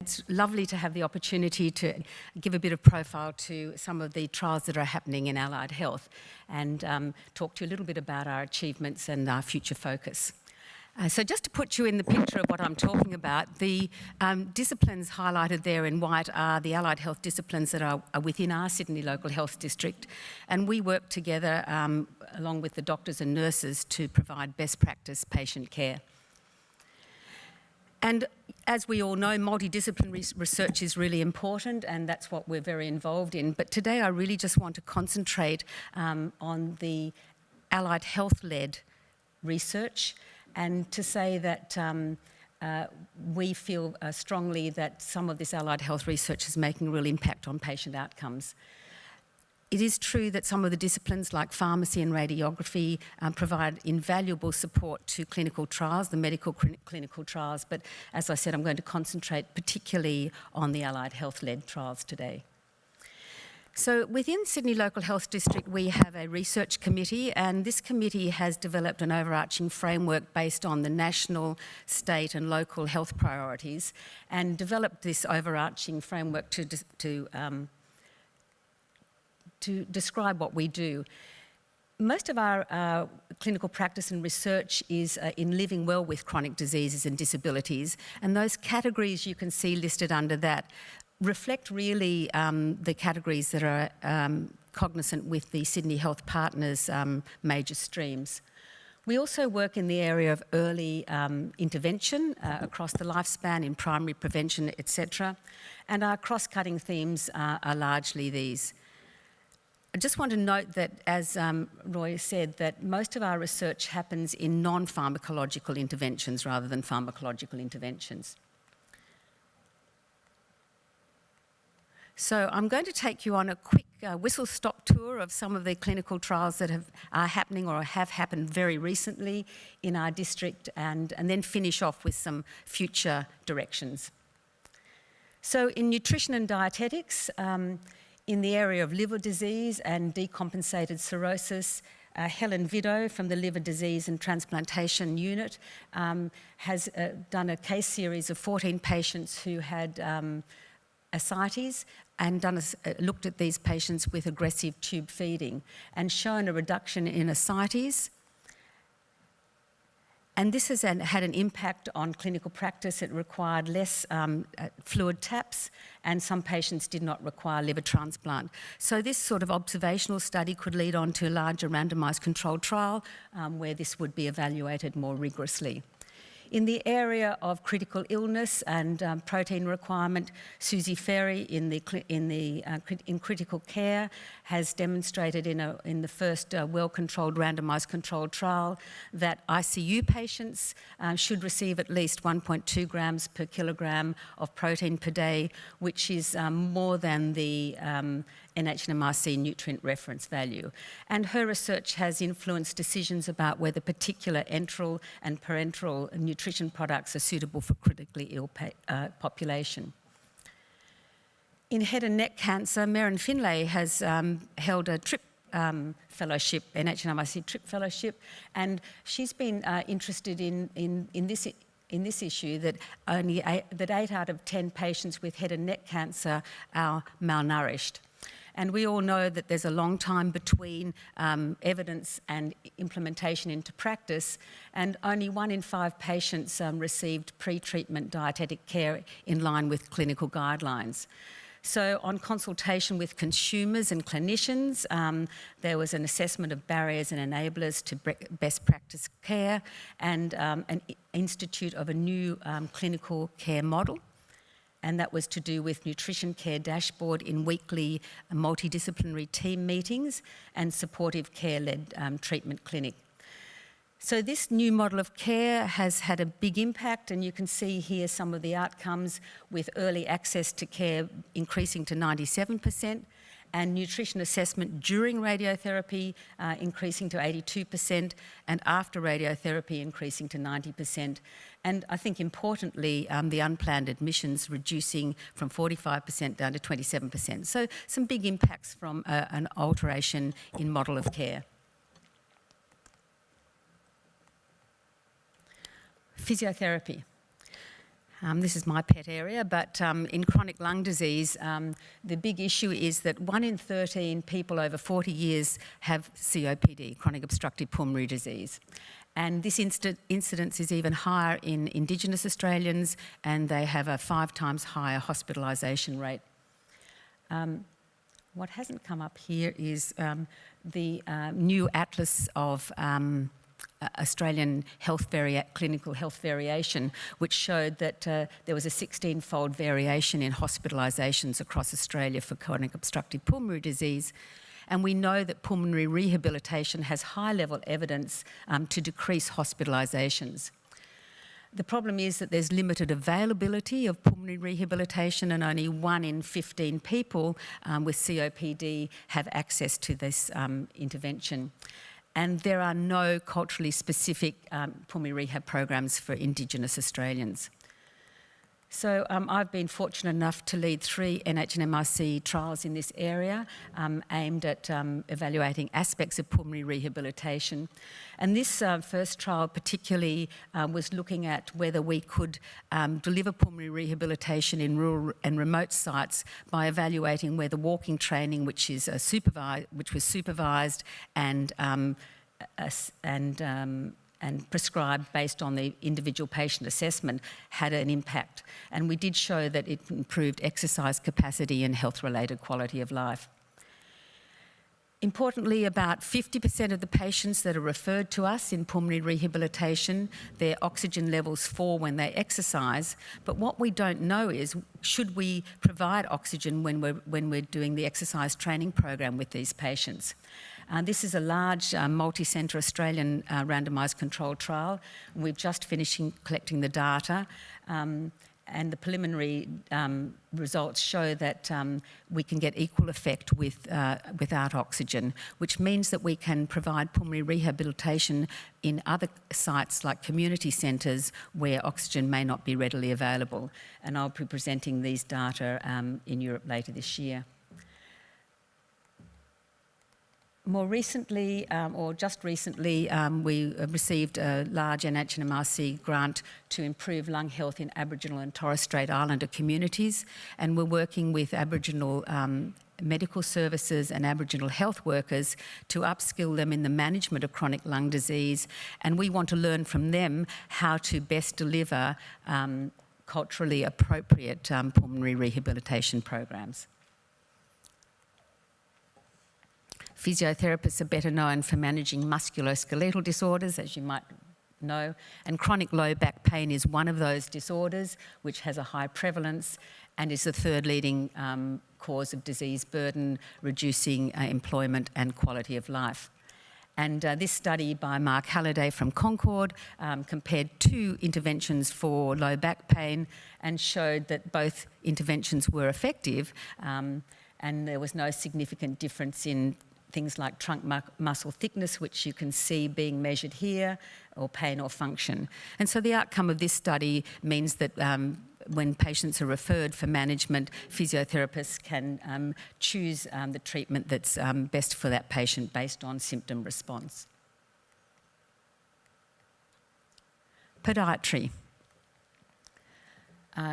It's lovely to have the opportunity to give a bit of profile to some of the trials that are happening in allied health and talk to you a little bit about our achievements and our future focus. So just to put you in the picture of what I'm talking about, the disciplines highlighted there in white are the allied health disciplines that are within our Sydney Local Health District, and we work together along with the doctors and nurses to provide best practice patient care. And as we all know, multidisciplinary research is really important, and that's what we're very involved in. But today I really just want to concentrate on the allied health-led research, and to say that we feel strongly that some of this allied health research is making a real impact on patient outcomes. It is true that some of the disciplines like pharmacy and radiography provide invaluable support to clinical trials, the medical clinical trials, but as I said, I'm going to concentrate particularly on the allied health-led trials today. So within Sydney Local Health District, we have a research committee, and this committee has developed an overarching framework based on the national, state and local health priorities, and developed this overarching framework to describe what we do. Most of our clinical practice and research is in living well with chronic diseases and disabilities, and those categories you can see listed under that reflect really the categories that are cognizant with the Sydney Health Partners major streams. We also work in the area of early intervention across the lifespan in primary prevention, etc. And our cross-cutting themes are largely these. I just want to note that, as Roy said, that most of our research happens in non-pharmacological interventions rather than pharmacological interventions. So I'm going to take you on a quick whistle-stop tour of some of the clinical trials that are happening or have happened very recently in our district, and then finish off with some future directions. So in nutrition and dietetics, in the area of liver disease and decompensated cirrhosis, Helen Viddo from the Liver Disease and Transplantation Unit has done a case series of 14 patients who had ascites and looked at these patients with aggressive tube feeding and shown a reduction in ascites. And this has had an impact on clinical practice. It required less fluid taps, and some patients did not require liver transplant. So this sort of observational study could lead on to a larger randomised controlled trial where this would be evaluated more rigorously. In the area of critical illness and protein requirement, Susie Ferry in critical care has demonstrated in the first well-controlled randomised controlled trial that ICU patients should receive at least 1.2 grams per kilogram of protein per day, which is more than the NHMRC nutrient reference value. And her research has influenced decisions about whether particular enteral and parenteral nutrition products are suitable for critically ill population. In head and neck cancer, Meryn Finlay has held a TRIP fellowship, NHMRC TRIP fellowship, and she's been interested in this issue that that 8 out of 10 patients with head and neck cancer are malnourished. And we all know that there's a long time between evidence and implementation into practice, and only 1 in 5 patients received pre-treatment dietetic care in line with clinical guidelines. So on consultation with consumers and clinicians, there was an assessment of barriers and enablers to best practice care, and an institute of a new clinical care model. And that was to do with nutrition care dashboard in weekly multidisciplinary team meetings and supportive care-led treatment clinic. So this new model of care has had a big impact, and you can see here some of the outcomes, with early access to care increasing to 97%, and nutrition assessment during radiotherapy increasing to 82%, and after radiotherapy increasing to 90%. And I think importantly, the unplanned admissions reducing from 45% down to 27%. So some big impacts from an alteration in model of care. Physiotherapy. This is my pet area, but in chronic lung disease, the big issue is that 1 in 13 people over 40 years have COPD, chronic obstructive pulmonary disease. And this incidence is even higher in Indigenous Australians, and they have a 5 times higher hospitalisation rate. What hasn't come up here is the new Atlas of Australian clinical health variation, which showed that there was a 16-fold variation in hospitalisations across Australia for chronic obstructive pulmonary disease. And we know that pulmonary rehabilitation has high-level evidence to decrease hospitalisations. The problem is that there's limited availability of pulmonary rehabilitation, and only 1 in 15 people with COPD have access to this intervention. And there are no culturally specific pulmonary rehab programs for Indigenous Australians. So I've been fortunate enough to lead 3 NHMRC trials in this area aimed at evaluating aspects of pulmonary rehabilitation. And this first trial particularly was looking at whether we could deliver pulmonary rehabilitation in rural and remote sites by evaluating whether walking training, which was supervised and prescribed based on the individual patient assessment, had an impact. And we did show that it improved exercise capacity and health-related quality of life. Importantly, about 50% of the patients that are referred to us in pulmonary rehabilitation, their oxygen levels fall when they exercise. But what we don't know is, should we provide oxygen when we're doing the exercise training program with these patients? This is a large multi-centre Australian randomised controlled trial. We've just finished collecting the data, and the preliminary results show that we can get equal effect without oxygen, which means that we can provide pulmonary rehabilitation in other sites like community centres where oxygen may not be readily available. And I'll be presenting these data in Europe later this year. More recently, or just recently, we received a large NHMRC grant to improve lung health in Aboriginal and Torres Strait Islander communities, and we're working with Aboriginal medical services and Aboriginal health workers to upskill them in the management of chronic lung disease, and we want to learn from them how to best deliver culturally appropriate pulmonary rehabilitation programs. Physiotherapists are better known for managing musculoskeletal disorders, as you might know, and chronic low back pain is one of those disorders, which has a high prevalence and is the 3rd leading cause of disease burden, reducing employment and quality of life. And this study by Mark Halliday from Concord compared 2 interventions for low back pain and showed that both interventions were effective, and there was no significant difference in things like trunk muscle thickness, which you can see being measured here, or pain or function. And so the outcome of this study means that when patients are referred for management, physiotherapists can choose the treatment that's best for that patient based on symptom response. Podiatry.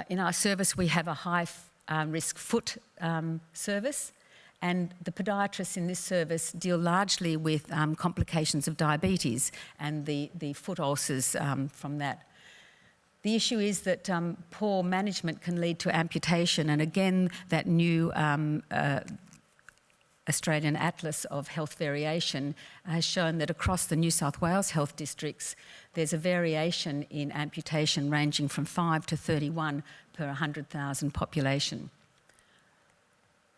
In our service, we have a high risk foot service. And the podiatrists in this service deal largely with complications of diabetes and the foot ulcers from that. The issue is that poor management can lead to amputation, and again, that new Australian Atlas of Health Variation has shown that across the New South Wales health districts, there's a variation in amputation ranging from 5 to 31 per 100,000 population.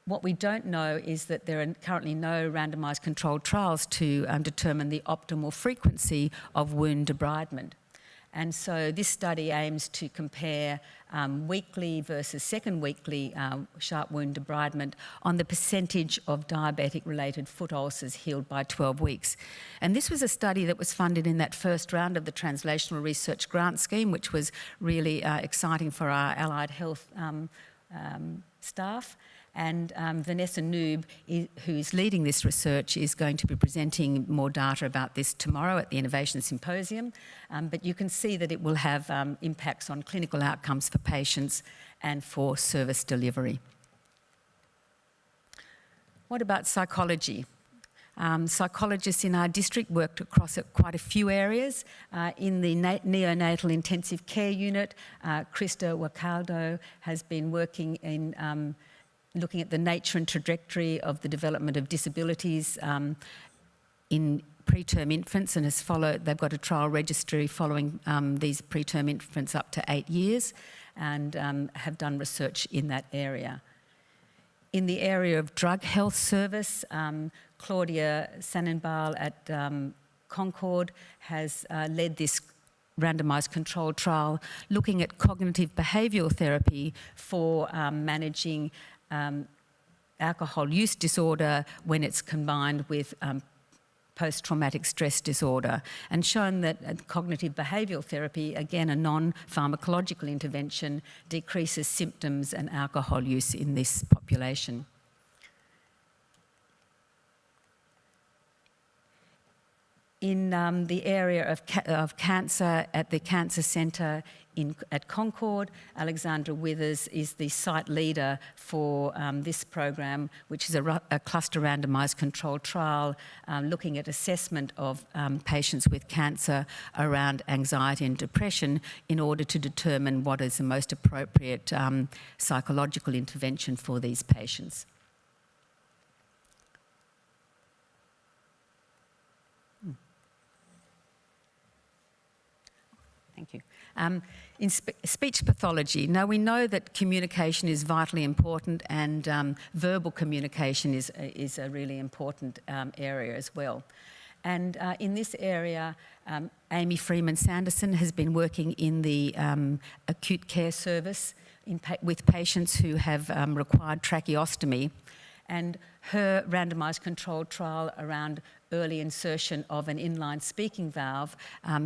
What we don't know is that there are currently no randomised controlled trials to determine the optimal frequency of wound debridement. And so this study aims to compare weekly versus second weekly sharp wound debridement on the percentage of diabetic-related foot ulcers healed by 12 weeks. And this was a study that was funded in that first round of the Translational Research Grant Scheme, which was really exciting for our allied health staff. And Vanessa Noob, who is leading this research, is going to be presenting more data about this tomorrow at the Innovation Symposium. But you can see that it will have impacts on clinical outcomes for patients and for service delivery. What about psychology? Psychologists in our district worked across quite a few areas. In the neonatal intensive care unit, Krista Wacaldo has been working in looking at the nature and trajectory of the development of disabilities in preterm infants, and they've got a trial registry following these preterm infants up to 8 years, and have done research in that area. In the area of drug health service, Claudia Sannenbahl at Concord has led this randomised controlled trial looking at cognitive behavioural therapy for managing alcohol use disorder when it's combined with post-traumatic stress disorder, and shown that cognitive behavioural therapy, again a non-pharmacological intervention, decreases symptoms and alcohol use in this population. In the area of cancer at the Cancer Centre at Concord, Alexandra Withers is the site leader for this program, which is a cluster randomised controlled trial looking at assessment of patients with cancer around anxiety and depression in order to determine what is the most appropriate psychological intervention for these patients. Thank you. In speech pathology, now we know that communication is vitally important, and verbal communication is a really important area as well. And in this area, Amy Freeman-Sanderson has been working in the acute care service with patients who have required tracheostomy, and her randomised controlled trial around early insertion of an inline speaking valve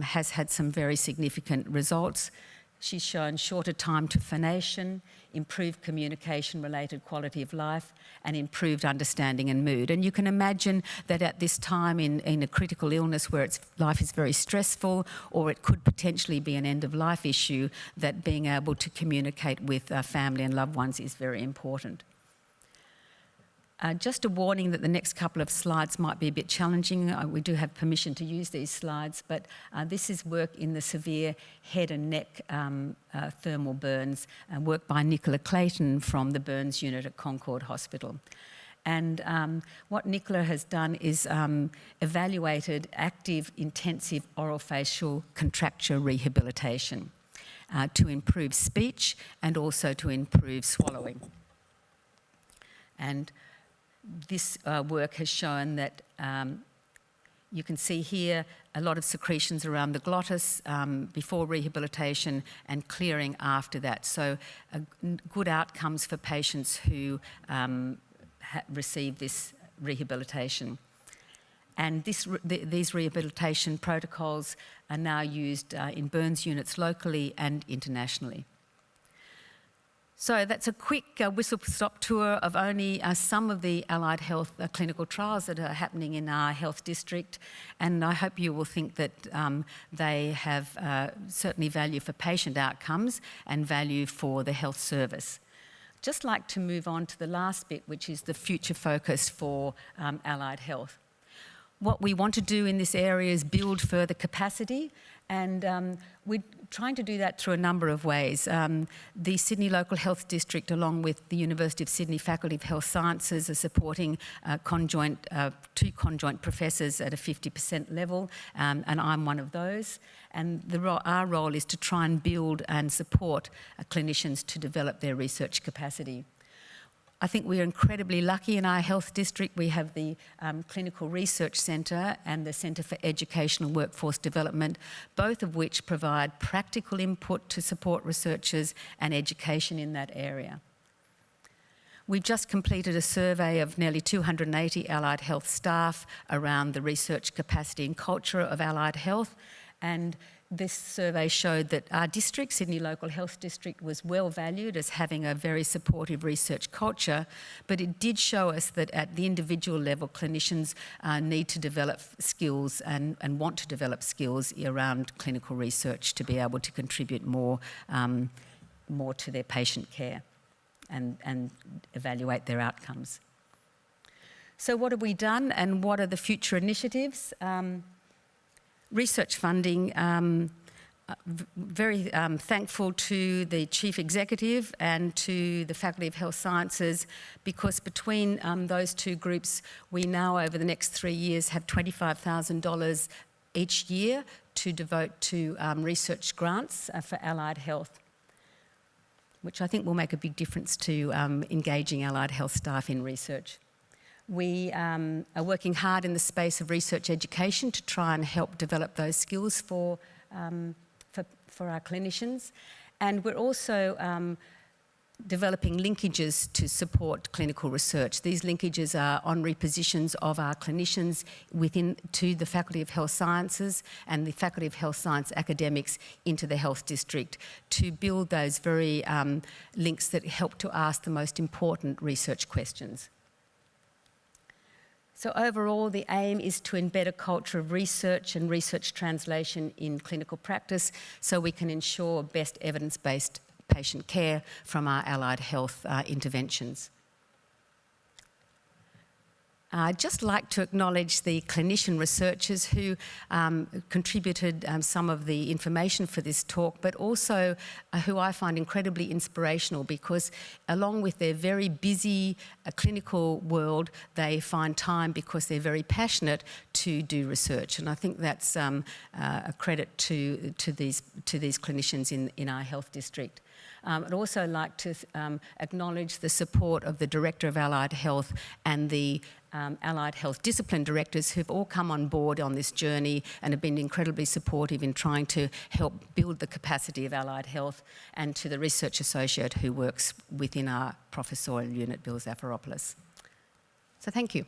has had some very significant results. She's shown shorter time to phonation, improved communication-related quality of life, and improved understanding and mood. And you can imagine that at this time in a critical illness where life is very stressful, or it could potentially be an end-of-life issue, that being able to communicate with family and loved ones is very important. Just a warning that the next couple of slides might be a bit challenging. We do have permission to use these slides, but this is work in the severe head and neck thermal burns, work by Nicola Clayton from the burns unit at Concord Hospital. And what Nicola has done is evaluated active intensive orofacial contracture rehabilitation to improve speech and also to improve swallowing. And this work has shown that you can see here a lot of secretions around the glottis before rehabilitation and clearing after that. So good outcomes for patients who receive this rehabilitation. And these rehabilitation protocols are now used in burns units locally and internationally. So that's a quick whistle-stop tour of only some of the allied health clinical trials that are happening in our health district, and I hope you will think that they have certainly value for patient outcomes and value for the health service. Just like to move on to the last bit, which is the future focus for allied health. What we want to do in this area is build further capacity, and we're trying to do that through a number of ways. The Sydney Local Health District, along with the University of Sydney Faculty of Health Sciences, are supporting two conjoint professors at a 50% level, and I'm one of those. And our role is to try and build and support clinicians to develop their research capacity. I think we are incredibly lucky in our health district. We have the Clinical Research Centre and the Centre for Educational Workforce Development, both of which provide practical input to support researchers and education in that area. We've just completed a survey of nearly 280 allied health staff around the research capacity and culture of allied health, and This survey showed that our district, Sydney Local Health District, was well valued as having a very supportive research culture, but it did show us that at the individual level, clinicians need to develop skills and want to develop skills around clinical research to be able to contribute more to their patient care and evaluate their outcomes. So what have we done and what are the future initiatives? Research funding, very thankful to the Chief Executive and to the Faculty of Health Sciences, because between those two groups, we now over the next 3 years have $25,000 each year to devote to research grants for allied health, which I think will make a big difference to engaging allied health staff in research. We are working hard in the space of research education to try and help develop those skills for our clinicians. And we're also developing linkages to support clinical research. These linkages are honorary positions of our clinicians to the Faculty of Health Sciences and the Faculty of Health Science academics into the Health District to build those very links that help to ask the most important research questions. So overall, the aim is to embed a culture of research and research translation in clinical practice so we can ensure best evidence-based patient care from our allied health interventions. I'd just like to acknowledge the clinician researchers who contributed some of the information for this talk, but also who I find incredibly inspirational because along with their very busy clinical world, they find time because they're very passionate to do research. And I think that's a credit to these clinicians in our health district. I'd also like to acknowledge the support of the Director of Allied Health and the Allied Health Discipline Directors who've all come on board on this journey and have been incredibly supportive in trying to help build the capacity of Allied Health, and to the Research Associate who works within our professorial unit, Bill Zafiropoulos. So thank you.